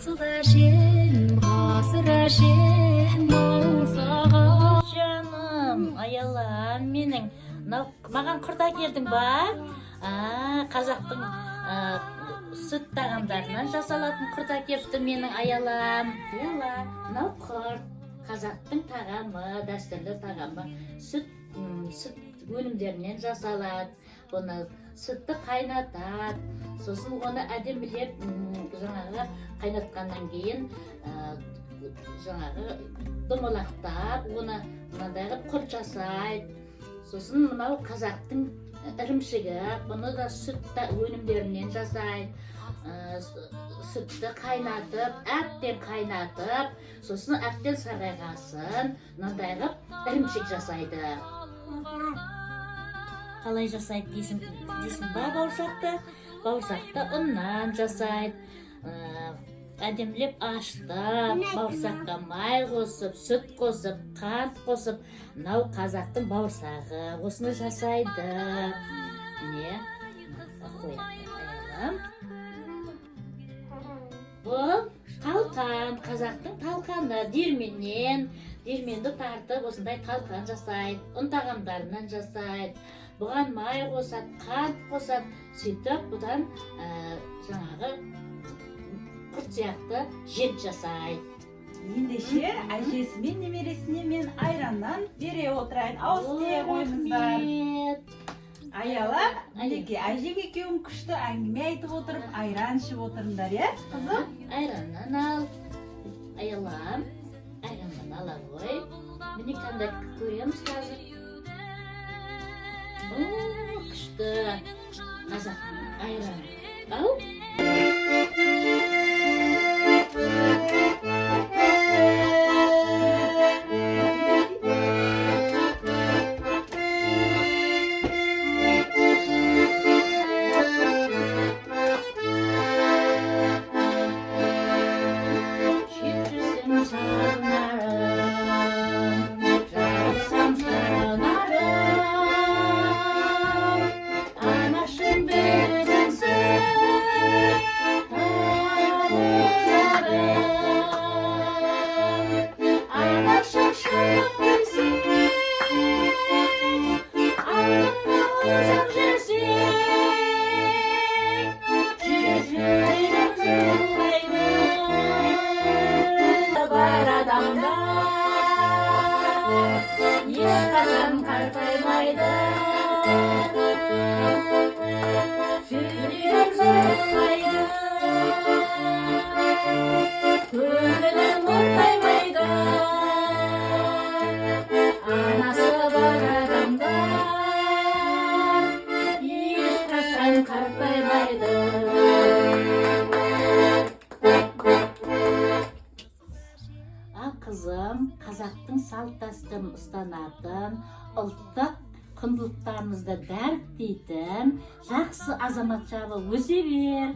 Асыл әжем, ғасыр әжем, саған. Жаным, аялам менің. Маған құрт әкелдің ба? Қазақтың сүт тағамдарынан жасалатын құрт әкеліпті менің аялам. Аяла, мынау құрт. Қазақтың тағамы, дәстүрлі тағамы. Сүт өнімдерінен жасалады. Оны сүтті қайнатады. Сосын оны әдемілеп жаңағы қайнатқаннан кейін жаңағы домалақтап, оны мынадайғы құрт жасайды. Сосын мынау қазақтың ірімшігі, бұны да сүт өнімдерінен жасайды. Сүтті қайнатып, әбден қайнатып, сосын әбден сарғайғасын мынадайғы ірімшік жасайды. Қалай жасайды дейсің ба бауырсақты? Бауырсақты ұннан жасайды. Әдемілеп аштап, бауырсаққа май қосып, сүт қосып, қант қосып, мынау қазақтың бауырсағы. Осыны жасайды. Не? Қояйын. Бұл талқан, қазақтың талқаны, дерменді тартып, осындай талқан жасайды, ұн тағамдарынан жасайды. Бұған май қосады, қант қосады, сөйтіп бұдан жаңағы құрт сияқты жент жасайды. Ендеше әжесі мен немересіне мен айраннан бере отырайын. Ауыз тие қойыңыздар. Аяла, мінеки әжең екеуің күшті әңгіме айтып отырып, айран ішіп отырыңдар, иә, қызым? Айраннан ал. Аялам, айраннан ала ғой. Міне қандай көреміз қазір. Күшті қазақтың айраны. Ау? Ешқашан қартаймайды, жүрегім жыламайды, көңілім мұңаймайды. Анасы бар адамда ешқашан қартаймайды. Қызым, қазақтың салт дәстүрін ұстанатын, ұлттық құндылықтарымызды дәріптейтін жақсы азаматша болып өсе бер.